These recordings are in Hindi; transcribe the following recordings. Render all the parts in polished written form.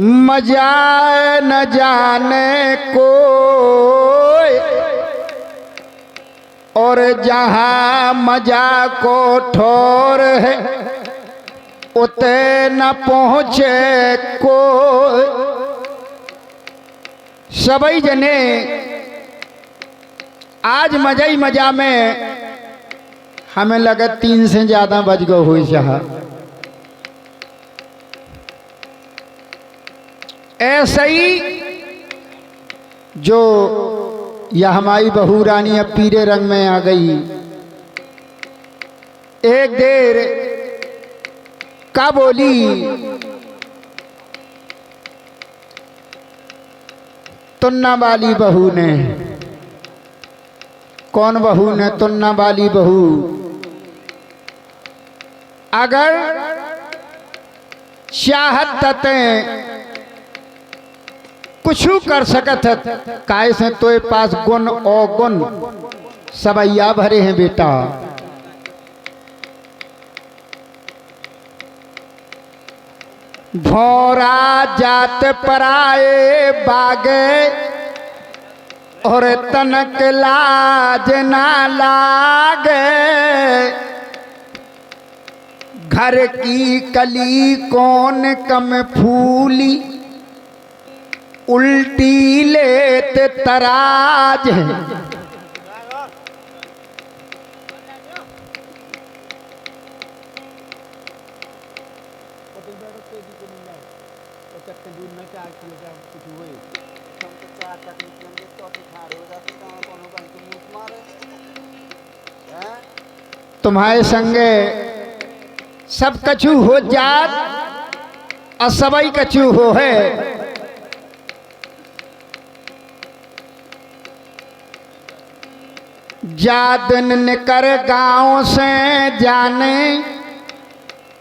मजा न जाने को, और जहाँ मजा को ठोर है उते न पहुँचे को। सबई जने आज मजा ही मजा में हमें लगा 3 से ज्यादा बज गए हुई चाह। ऐसा ही जो यह हमारी बहू रानी अब पीले रंग में आ गई। एक देर का बोली तुन्ना वाली बहू ने। कौन बहू ने? तुन्ना वाली बहू। अगर चाहत तते कुछ कर सकत है काय से तो पास गुण और गुण सबैया भरे हैं बेटा। भौरा जात पराए बागे और तनक लाज ना लागे। घर की कली कौन कम फूली उल्टी लेत तराज है। तुम्हारे संगे सब कछु हो जात और सबई कछु हो है। जादन निकर गांव से जाने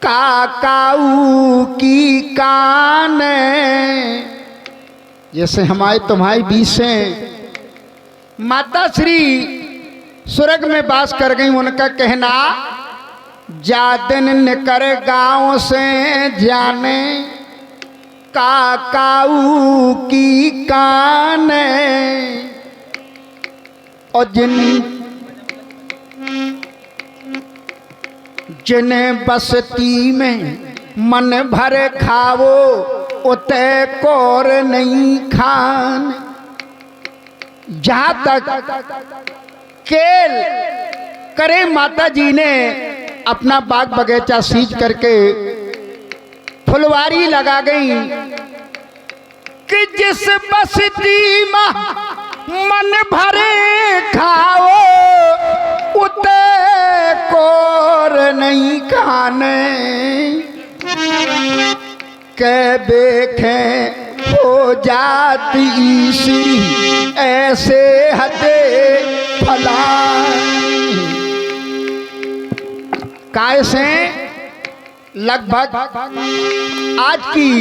काकाऊ की कान। जैसे हमारे तुम्हारे बीच से माता श्री स्वर्ग में वास कर गई, उनका कहना जादन निकर गांव से जाने काकाऊ की कान। और जिन बस्ती में मन भर खावो उते कोर नहीं खान। जहाँ तक केल करे माता जी ने अपना बाग बगीचा सींच करके फुलवारी लगा गई कि जिस बस्ती में मन भरे खाओ उते कोर नहीं खाने। के देखे हो जाती ईसी ऐसे हदे फलाई। काय से लगभग आज की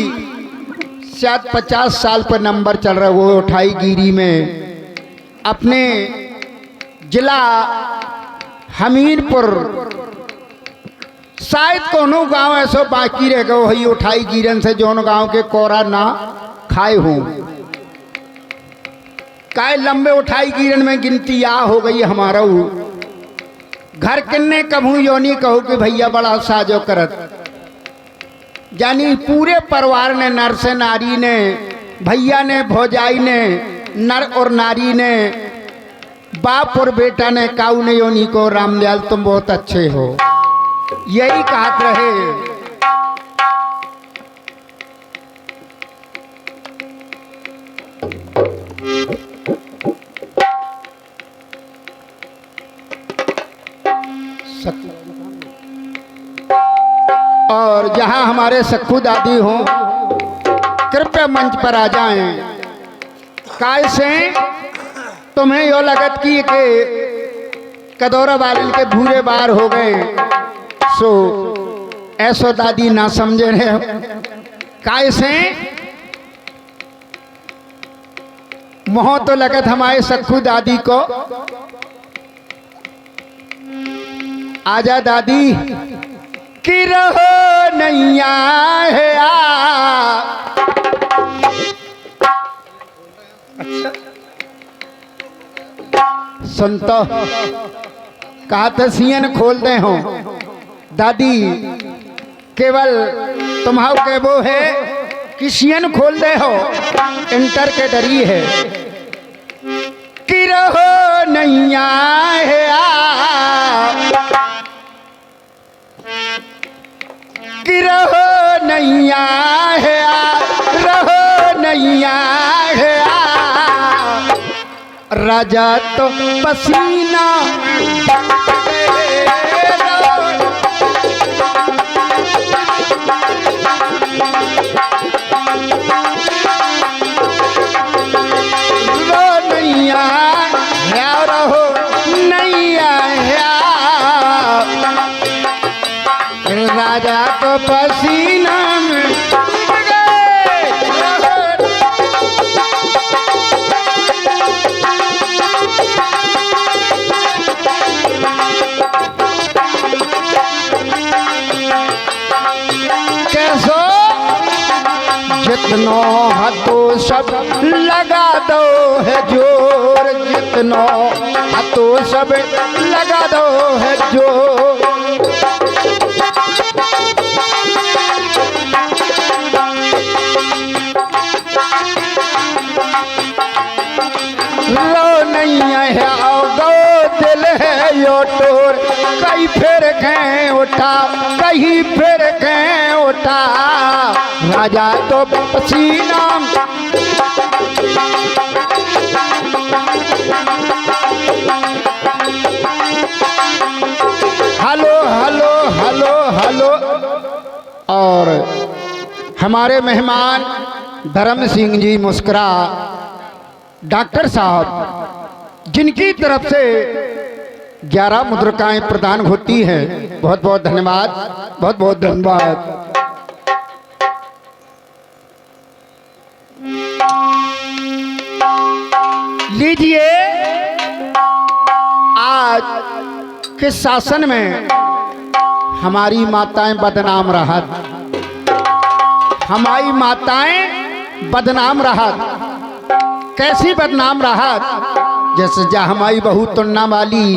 शायद 50 साल पर नंबर चल रहा है। वो उठाई गिरी में अपने जिला हमीरपुर शायद कोनो गांव ऐसो बाकी रह गए वही उठाई गिरन से जोन गांव के कोरा ना खाए हो। काय लंबे उठाई गिरन में गिनती आ हो गई हमारा। घर किन्ने कभू योनी कहो कि भैया बड़ा साजो करत। यानी पूरे परिवार ने, नर से नारी ने, भैया ने, भौजाई ने, नर और नारी ने, बाप और बेटा ने, काऊ ने योनी को रामदयाल तुम बहुत अच्छे हो, यही कहत रहे। और जहां हमारे सखू दादी हो कृपया मंच पर आ जाएं। काय से तुम्हें यो लगत की कि कदौरा वालन के भूरे बार हो गए, सो ऐसो दादी ना समझे रहे। काय से मोह तो लगत हमारे सखू दादी को। आजा दादी कि रहो नैया है सुनतो कहा तो सियन खोल दे हो दादी केवल तुम्हारा के वो है कि सियन खोल दे हो इंटर के डरी है कि रहो नैया है कि रहो नैया है रहो नैया है राजा तो पसीना राजा तो पसीना में कैसो जितनो हाथों सब लगा दो है जोर जितनो हाथों सब लगा दो है जोर टोर कहीं फिर गए उठा कहीं फिर गए उठा राजा तो पसीना हेलो हेलो हेलो हेलो। और हमारे मेहमान धर्म सिंह जी मुस्कुरा डॉक्टर साहब जिनकी तरफ से 11 मुद्रिकाएं प्रदान होती हैं, बहुत बहुत धन्यवाद, बहुत बहुत धन्यवाद। लीजिए आज के शासन में हमारी माताएं बदनाम रहा, हमारी माताएं बदनाम रहा। कैसी बदनाम रहा? जैसे जा हमारी बहू तुन्ना वाली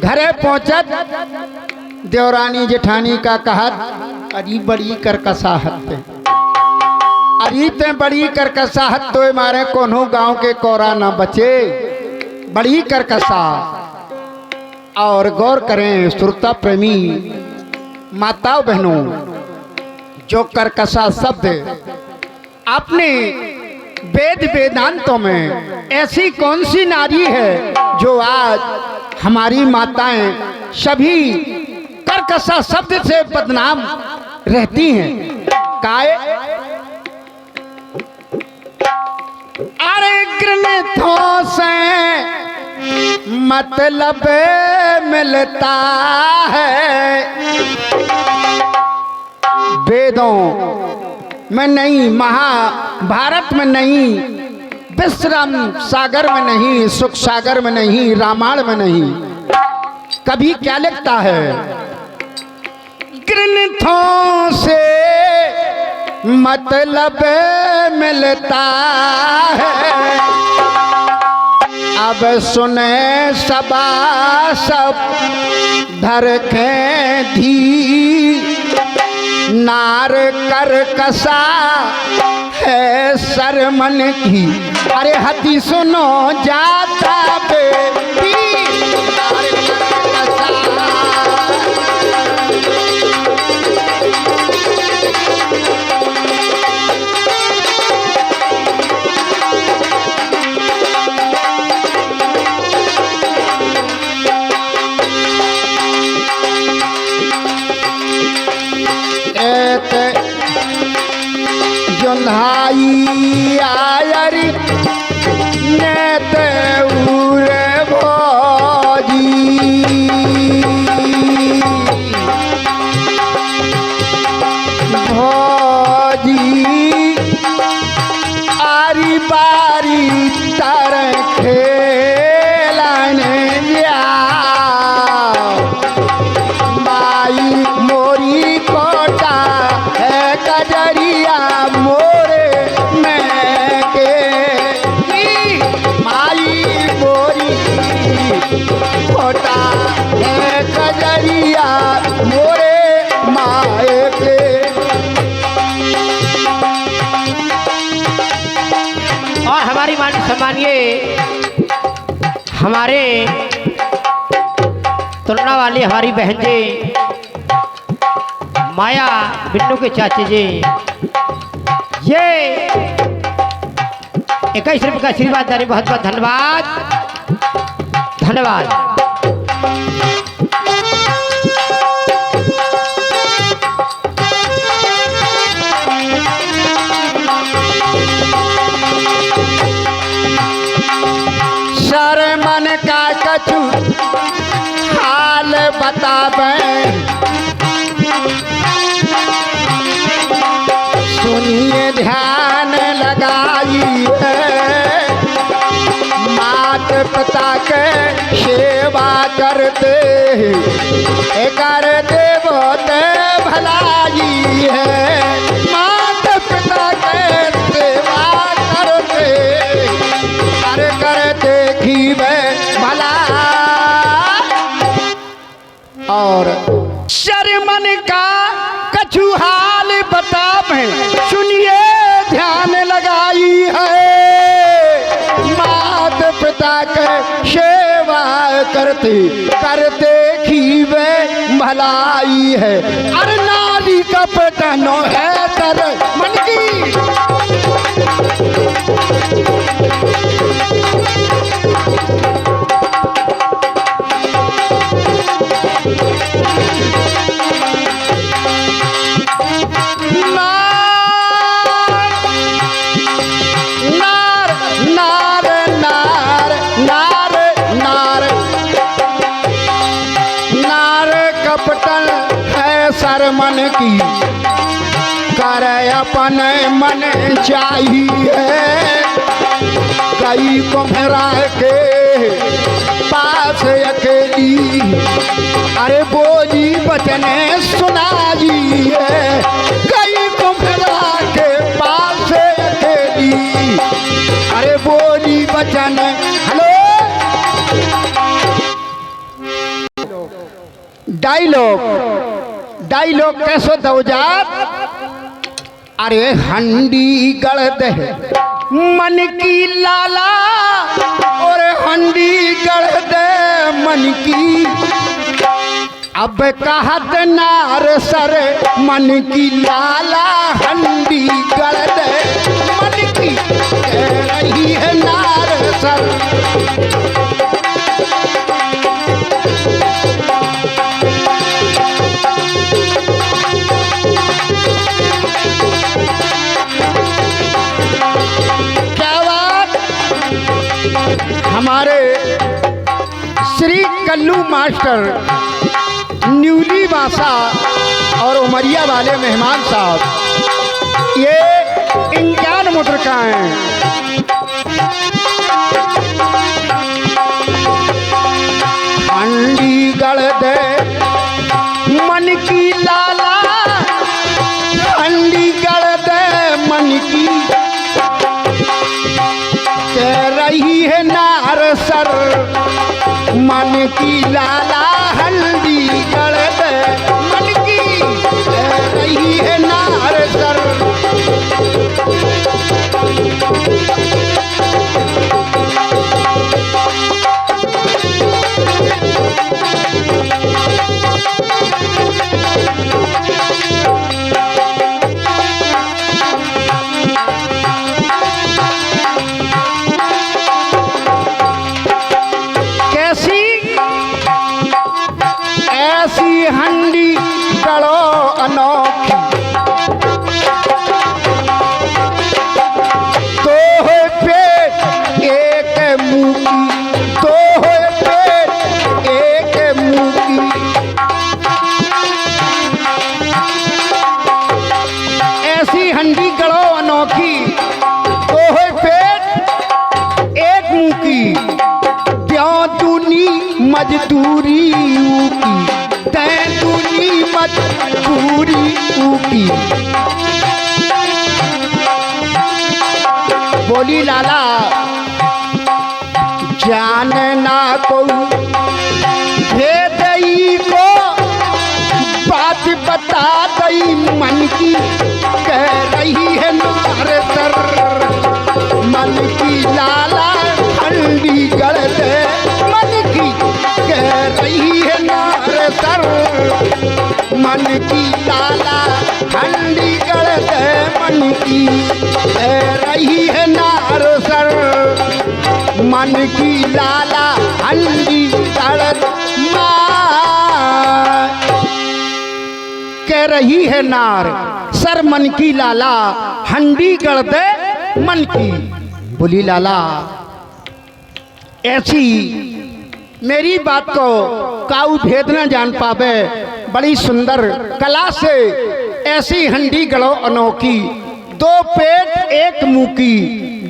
घरे पहुंचत देवरानी जेठानी का कहत अरे बड़ी करकसाहत पे अरे ते बड़ी करकसाहत तो मारे कोनो गांव के कोरा ना बचे, बड़ी करकसा। और गौर करें श्रोता प्रेमी माताओं बहनों, जो करकसा शब्द आपने वेद वेदांतों में ऐसी कौन सी नारी है जो आज हमारी माताएं सभी करकसा शब्द से बदनाम रहती हैं? काय अरे ग्रंथों से मतलब मिलता है, वेदों में नहीं, महाभारत में नहीं, विश्राम सागर में नहीं, सुख सागर में नहीं, रामायण में नहीं। कभी क्या लिखता है? ग्रंथों से मतलब मिलता है, अब सुने सबा सब धर के धी नार कर कसा है सरमन की। अरे हती सुनो जाता बेटी नार कर कसा। जोंधाई आयरी नेत उरे भोजी भोजी आरी बारी तर खेलाने जा बाई मोरी कोटा है कजरिया मोरे में के माई सम्मानिए हमारे तुलना वाली हमारी बहन जी माया बिन्नू के चाची जी, ये 21 रुपये का आशीर्वाद दारी, बहुत बहुत धन्यवाद धन्यवाद। सर मन का कछु हाल बतावे, सुनिए ध्यान लगाई है, मात पिता के सेवा करते कर देवते भलाई है, मात पिता के सेवा करते कर देखी भला। और शर्मन का कछु हाल बतावे, सुनिए ध्यान लगाई है, मात पिता के सेवा करते करते खीवे भलाई है, अरे नारी का पतनो है तर मन की। मन की कर अपन मन चाहिए, कई कुम्हरा के पास अकेली, अरे बोली बचन सुनाई है, कई कुम्हरा के पास अकेली, अरे बोली बचन। हेलो डायलॉग कैसो दो जात, अरे हंडी गड़ दे मन की लाला, और हंडी गड़ दे मन की, अब कहत नार सर मन की लाला, हंडी गड़ दे मन की, कह रही है नार सर। हमारे श्री कल्लू मास्टर न्यूली वासा और उमरिया वाले मेहमान साहब, ये इंजान मुद्र का हैं। हंडी गड़ दे मन की लाला, हंडी गड़ दे मन की, कह रही है नार सर मन की लाला, हल्दी गड़ दे मन की, कह रही है नार सर। ऐसी हंडी गड़ो अनोखी, तो है पेट एक मुंह की, तो है पेट एक मुंह की, ऐसी हंडी गड़ो अनोखी, तो है पेट एक मुंह की, त्यों दूनी मजदूरी की, तैतूनी मजबूरी की। बोली लाला जान ना को भेदई को, बात बता दई मन की, कह रही है नार सर मन की लाला, मन की लाला हंडी गढ़ मन की रही है नार सर मन की लाला हंडी गढ़ कह रही है नार सर मन की लाला हंडी गढ़ दे मन की। बोली लाला ऐसी मेरी बात को काऊ भेद न जान पावे, बड़ी सुंदर कला से ऐसी हंडी गढ़ो अनोखी, दो पेट एक मुंह की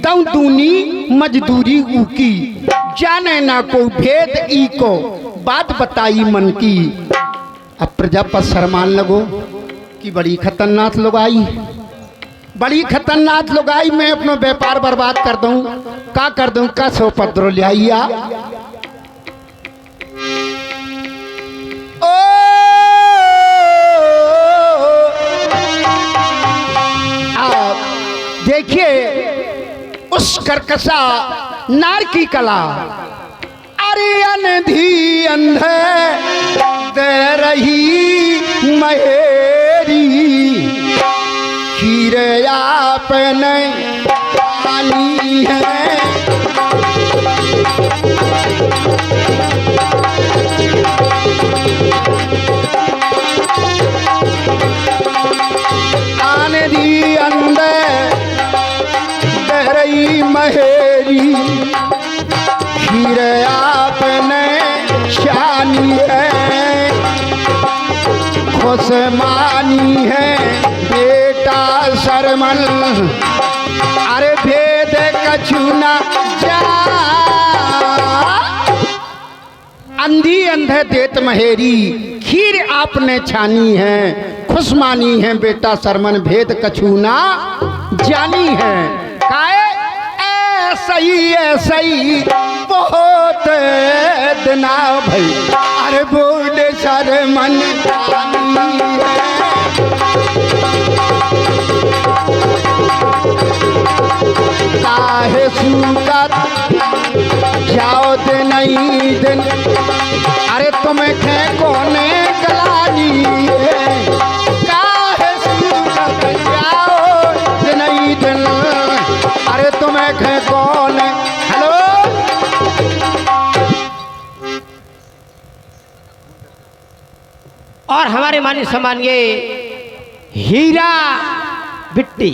दऊ दूनी मजदूरी ऊकी, जाने ना को भेद ई को बात बताई मन की। अब प्रजा पर शर्मान लगो कि बड़ी खतरनाक लुगाई, बड़ी खतरनाक लुगाई, मैं अपना व्यापार बर्बाद कर दूं, का कर दूं, का सो पत्रो ले आइया। ओ आप देखिए उस कर्कशा नार की कला, अरे अंधी अंधे दे रही महेरी, खीर आपने पानी है, आंधी अंधे दे रही महेरी, खीर आपने शानी है, खुशमानी है बेटा शर्मन, अरे भेद कछु न जा, अंधी अंधे देत महेरी, खीर आपने छानी है, खुशमानी है बेटा शर्मन, भेद कछु ना जानी है। काए सही बहुत दिना भाई, अरे बोले शर्मन काहे सूकर जाओ दिन नहीं दिन, अरे तुम्हें खे कोने गलानी है, काहे सूकर जाओ दिन नहीं दिन, अरे तुम्हें खे कोने। हेलो और हमारे मानी सम्मान ये हीरा बिट्टी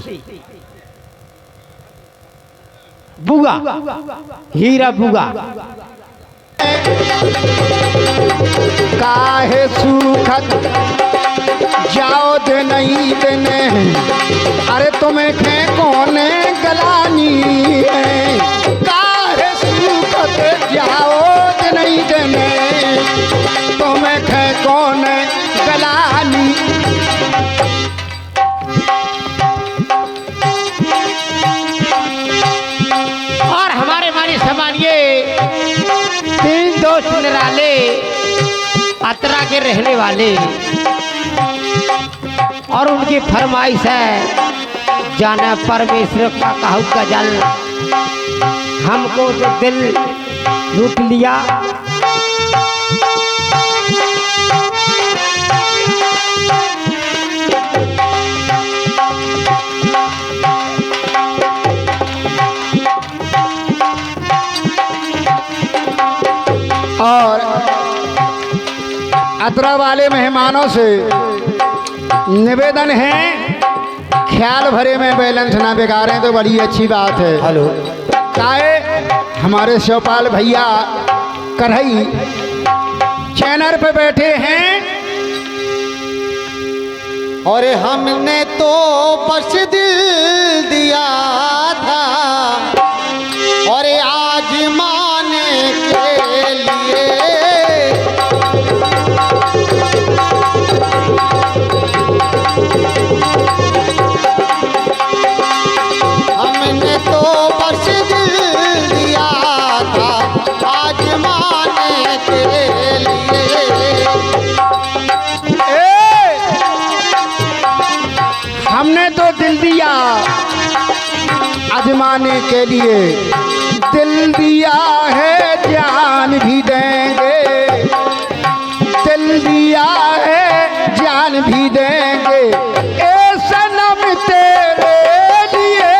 बुगा, हीरा बुगा, काहे सूखत जाओ दे नहीं देने, अरे तुम्हें खे कोने गलानी है, काहे सूखत जाओ दे नहीं देने, तुम्हें खे कोने गलानी। और हमारे मानी सम्मान ये तीन दोस्त निराले अतरा के रहने वाले, और उनकी फरमाइश है जाना परमेश्वर का कहू का जल, हमको तो दिल लूट लिया, और अतरा वाले मेहमानों से निवेदन है ख्याल भरे में बैलेंस ना बिगाड़ें तो बड़ी अच्छी बात है। हेलो काए हमारे शिवपाल भैया कढ़ई चैनल पे बैठे हैं, और हमने तो बस दिल दिया था, और आज माने के लिए हमने तो बस दिल दिया था, आज माने के लिए। हमने तो दिल दिया आजमाने के लिए, दिल दिया है जान भी देंगे, दिल दिया है जान भी देंगे ए सनम तेरे लिए,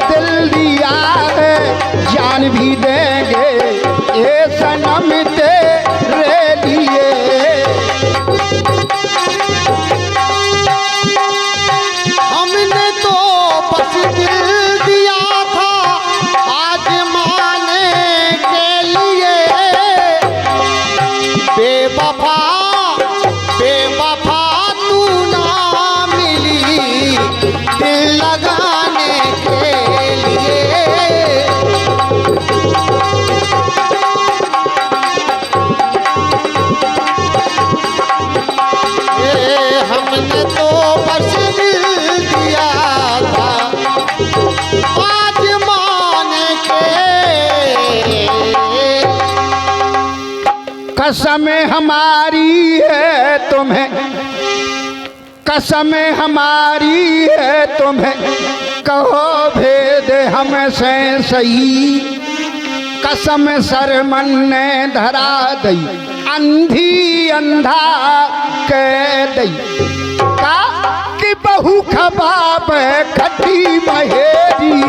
दिल दिया है जान भी देंगे ए सनम तेरे लिए। हमने तो बस दिल दिया था आजमाने के लिए, बेवफा बेवफा तू ना मिली दिल लगाने के लिए। हमने तो बस दिल दिया था आजमाने के। कसम हमारी है तुम्हें, कसम हमारी है तुम्हें, कहो भेद हमसे सही। कसम सरमन ने धरा दई अंधी अंधा कह दई, का कि बहु खबाब खट्टी महेरी।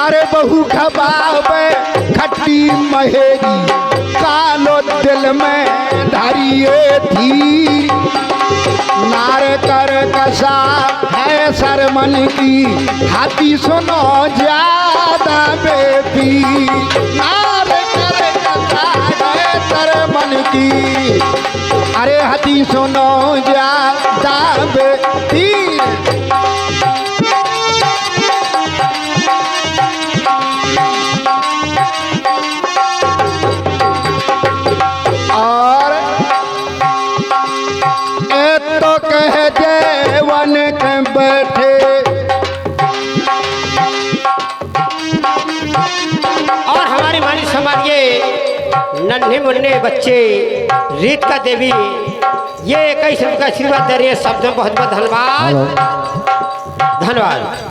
अरे बहु खबाब खट्टी महेरी, कालो दिल में धरिए थी। नार कर कसा है सरमन की, हाथी सुनो ज्यादा बेबी। नार कर कसा है सरमन की, अरे हाथी सुनो ज्यादा बेबी। बैठे और हमारी मानी समाजिए नन्हे मुन्ने बच्चे रीत का देवी ये 21 रुपये का आशीर्वाद दे रही है। शब्द में बहुत बहुत धन्यवाद, धन्यवाद।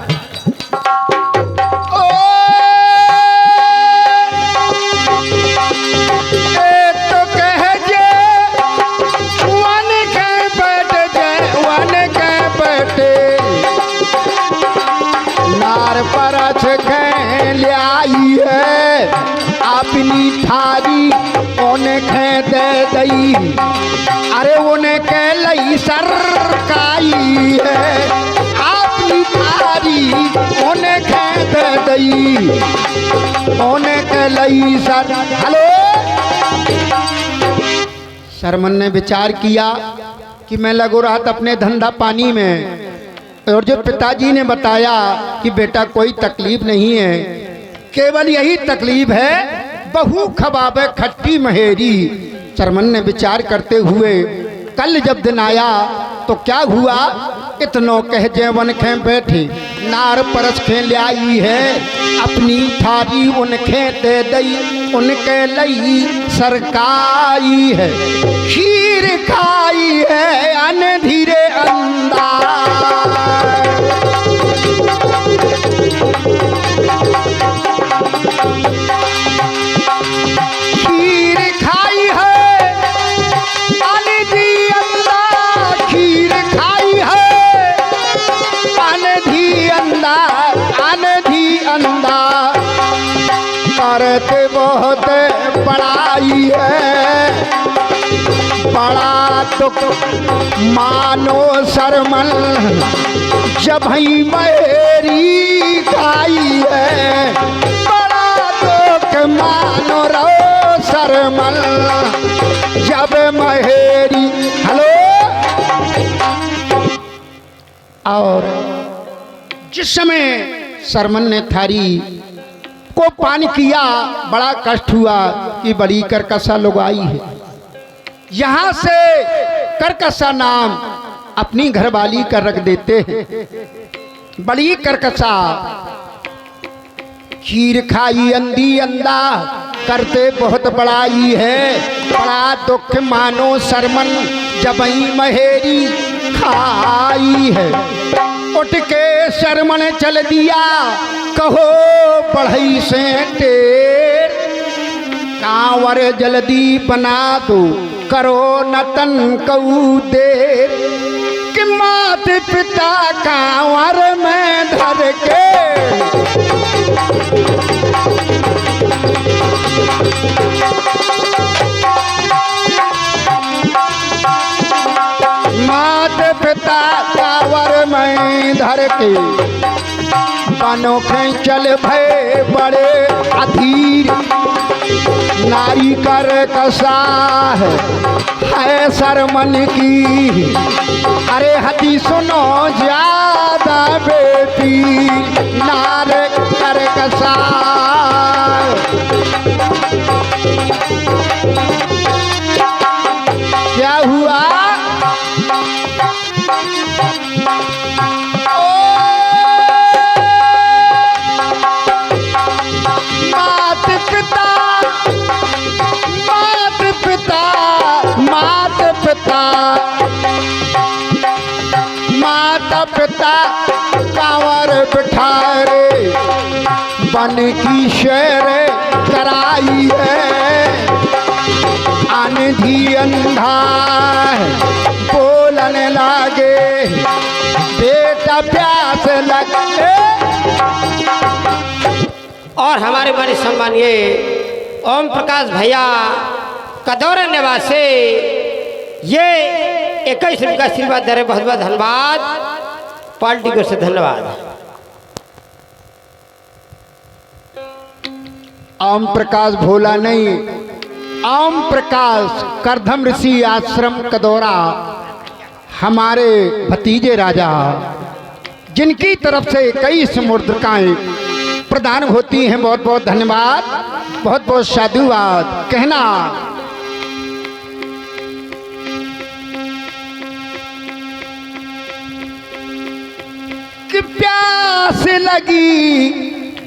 परछ खे लाई है अपनी थारी उन्हें दे दई, अरे उन्हें लई सरकाई है अपनी थारी उन्हें दे दई, उन्हें लई सर। हेलो, सरमन ने विचार किया कि मैं लगो रहा था अपने धंधा पानी में, और जो पिताजी ने बताया कि बेटा कोई तकलीफ नहीं है, केवल यही तकलीफ है बहु खबाब खट्टी महेरी। सरमन ने विचार करते हुए कल जब दिन आया तो क्या हुआ, इतनो कह जेवन खे बैठे नार परस खे लाई है अपनी थारी उनखे दे दई, उनके लई सरकाई है खीर खाई है अन धीरे अंदाज। खीर खाई है अनधी अंदा, खीर खाई है अनधी अंदा, अनधी अंदा। करते बहुत बड़ाई है, बड़ा दुख मानो सरमन जब ही मेरी खाई है, बड़ा दुख मानो रो सरमन जब महेरी। हेलो, और जिस समय सरमन ने थारी को पान किया बड़ा कष्ट हुआ कि बड़ी करकसा लोग आई है। यहाँ से करकसा नाम अपनी घरवाली का रख देते हैं। बड़ी करकसा खीर खाई अंधी अंधा करते बहुत बड़ाई है, बड़ा दुख मानो शर्मन जबई महेरी खाई है। उठ के शर्मन चल दिया कहो बढ़ई से टेर, कांवर जल्दी बना दो करो नतन कऊ देर, कि मात पिता कांवर में धर के मात पिता कांवर में धर के, बनो चल भय बड़े अधीर, नारी कर कसा है शर्मन की, अरे हती सुनो ज्यादा बेटी, नार कर कसा। क्या हुआ? माता पिता कांवर बिठारे बन की शेर कराई है, आंधी अंधा बोलने लागे बेटा प्यास लगे। और हमारे बड़े सम्मानीय ओम प्रकाश भैया कदौरा निवासी ये 21 रुपये का आशीर्वाद दे रहे, बहुत बहुत धन्यवाद, पार्टी को से धन्यवाद। ओम प्रकाश भोला नहीं, ओम प्रकाश करधम ऋषि आश्रम कदौरा हमारे भतीजे राजा, जिनकी तरफ से 21 मुद्रिकाएं प्रदान होती हैं। बहुत बहुत धन्यवाद, बहुत बहुत साधुवाद। कहना कि प्यास लगी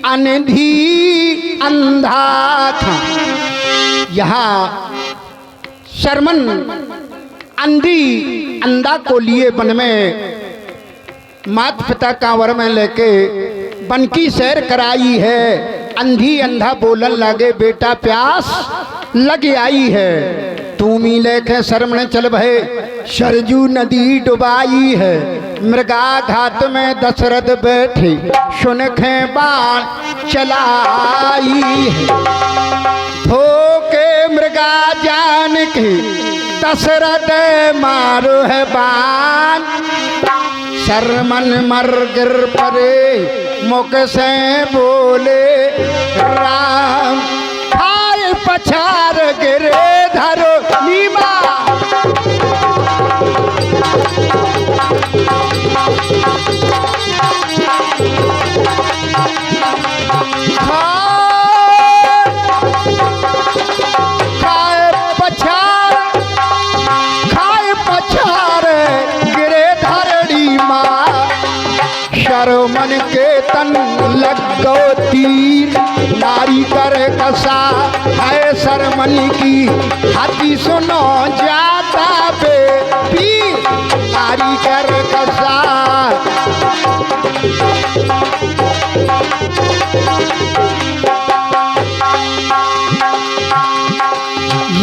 अंधी अंधा था, यहाँ शर्मन अंधी अंधा को लिए वन में मात पिता कांवर में लेके वन की सैर कराई है। अंधी अंधा बोलन लगे बेटा प्यास लग आई है, तुम ही लेके शर्मन चल भय सरजू नदी डुबाई है। मृगा घात में दशरथ बैठे सुनखे बाण चलाई है, धोके मृगा जान के दशरथ मारो है बाण। शर्मन मर गिर परे मुख से बोले राम, खाए पछार गिरे धरो नीमा। शर्मन के तन लग गो तीर, नारी कर कसा है शर्मन की, हाथी सुनो जाता बे पीर, नारी कर कसा।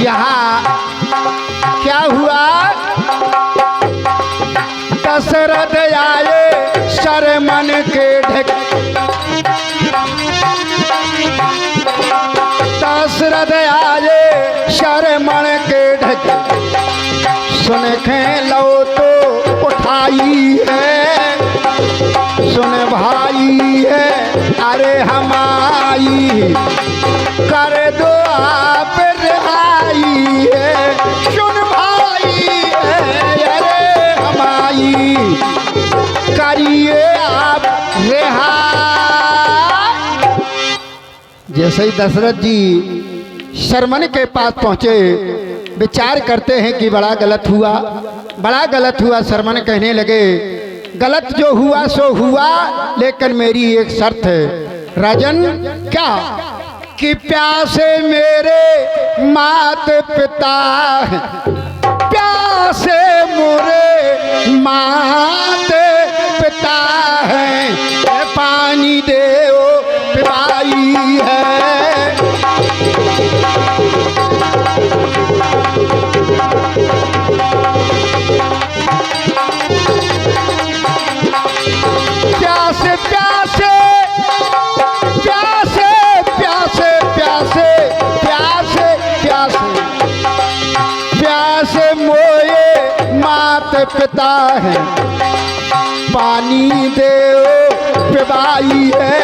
यहाँ क्या हुआ? दशरथ आए शर्मन के ढक, दशरथ आए शर्मन के ढक, सुन खे लो तो उठाई है, सुन भाई है अरे हमारी कर दो आप रिहाई है, सुन भाई है अरे हमारी करिए आप रिहा। जैसे ही दशरथ जी शर्मन के पास पहुंचे, विचार करते हैं कि बड़ा गलत हुआ, बड़ा गलत हुआ। शर्मन कहने लगे गलत जो हुआ सो हुआ, लेकिन मेरी एक शर्त है, राजन क्या कि प्यासे मेरे मात पिता हैं, प्यासे मोरे मात पिता हैं, पानी दे ओ पिपाई है। प्यासे प्यासे प्यासे प्यासे प्यासे प्यासे प्यासे प्यासे मोए मात पिता है, पानी दे पिबाई है।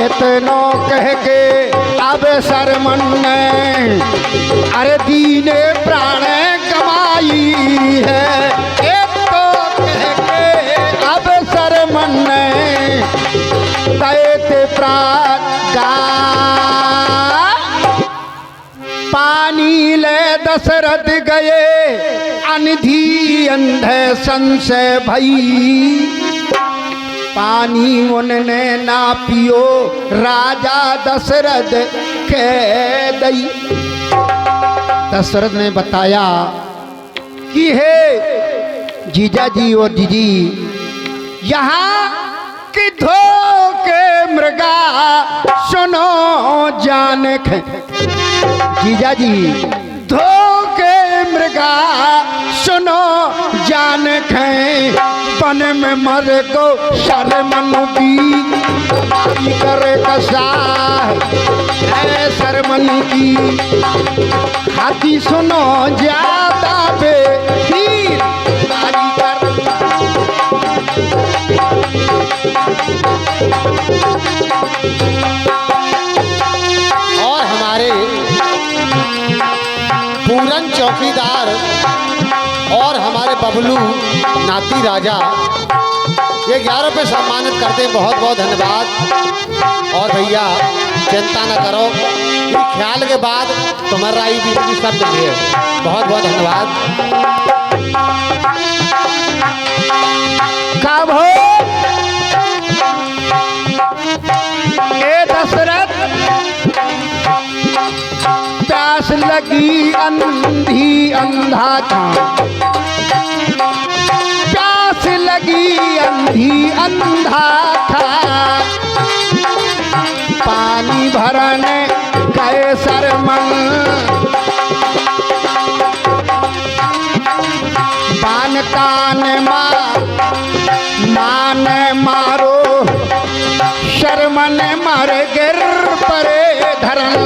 इतनो कह के अब शर्मन ने अरे दीने प्राण कमाई है। एक तो कह के अब शर्मन ने दैते प्राण का पानी ले दशरथ गए अनधी अंधे संशय भई, पानी उनने ना पियो राजा दशरथ के दई। दशरथ ने बताया कि हे जीजा जी और जीजी, यहाँ कि धो के मृगा सुनो जान खे। जीजा जी धो के मृगा सुनो जान खे, वन में मर को शर्मन भी करे कसा है शर्मन की। हाथी सुनो ज्यादा बेहीर कर। और हमारे पूरन चौकीदार और हमारे बबलू नाती राजा ये 11 पे सम्मानित करते हैं, बहुत बहुत धन्यवाद। और भैया चिंता न करो, ये ख्याल के बाद तुम्हारा ही भी सब मिले, बहुत बहुत धन्यवाद। कब हो ए दशरथ, प्यास लगी अंधी अंधा था, प्यास लगी अंधी अंधा था, पानी भरने गए शर्मन, बान कान मान मारो शर्मन मर गिर परे धरन,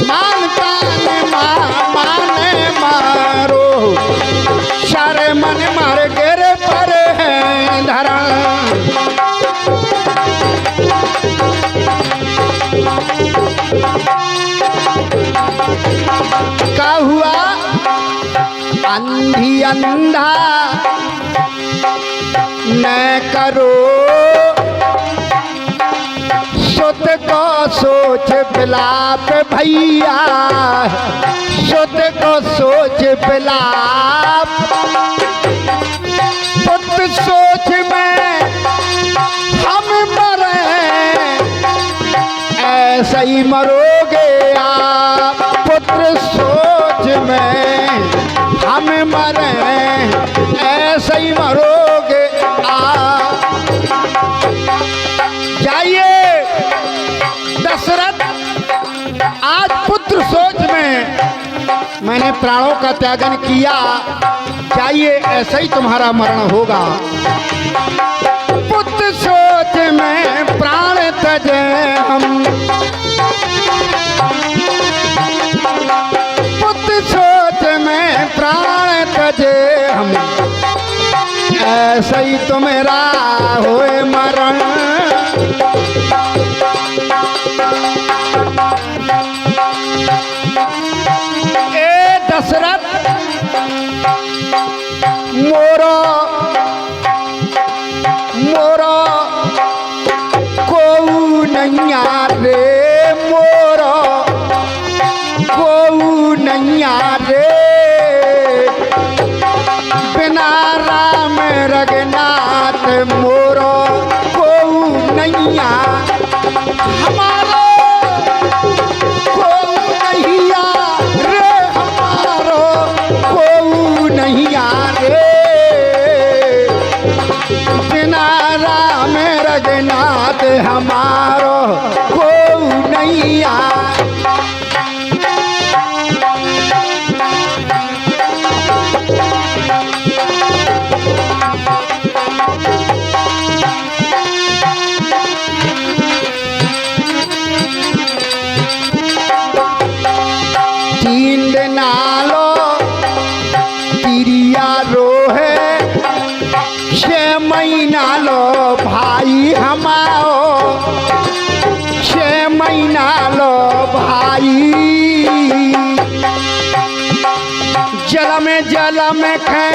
मान कान मान मारो शर्मन मर गिर परे धरन। क्या हुआ अंधी अंधा न करो, सुत को सोच बिलाप भैया, सुत को सोच बिलाप, पुत्र सोच में हम मरे ऐसे ही मरोगे आप, पुत्र सोच में हम मरे ऐसे ही मरोगे आप। जाइए दशरथ, आज पुत्र सोच में मैंने प्राणों का त्यागन किया, जाइए ऐसे ही तुम्हारा मरण होगा। पुत्र सोच में प्राण तजे हम, पुत्र सोच में प्राण तजे हम, ऐसे ही तो मेरा होए मरण। ए दशरथ मोरो मोरो कोऊ नैया रे, मोरो कोऊ नैया रे, बिना राम रघुनाथ मोरो कोऊ नैया हमारो को नैया। तीन नालो तिरिया रोहे 6 महीना लो भाई हमारो 6 महीना लो भाई। जल में खे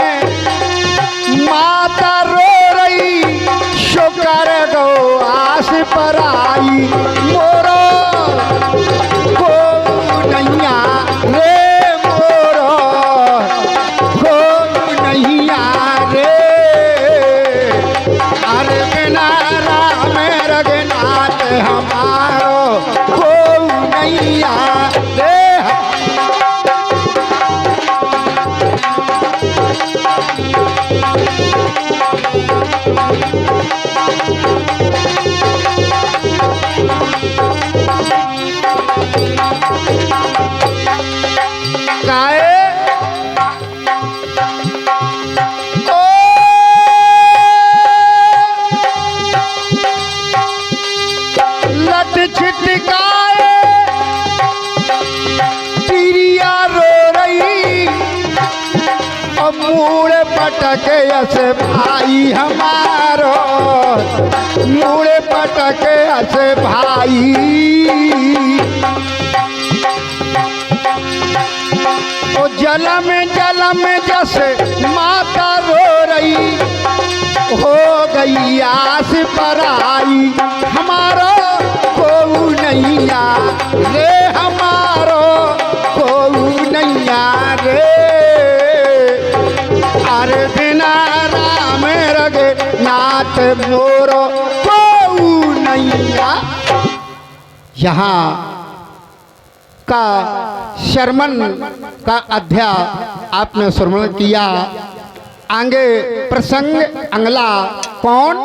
माता रो रही शुकर गो आस पर आई मोरो को नैया रे मोरो को नैया रे। अरे बिना राम रघुनाथ हमारो को नैया रे। लट छिटकाए तिरिया रो रही और मूड़ पटके ऐसे भाई हमारो मूड़ पटके ऐसे भाई। ओ जल में जैसे माता रो रही हो गई आस पर आई हमारो को नैया रे हमारो को नैया रे। अरे बिना राम रघुनाथ मोरो को नैया। यहाँ का शर्मन का अध्याय आपने श्रवण किया। आगे प्रसंग अगला कौन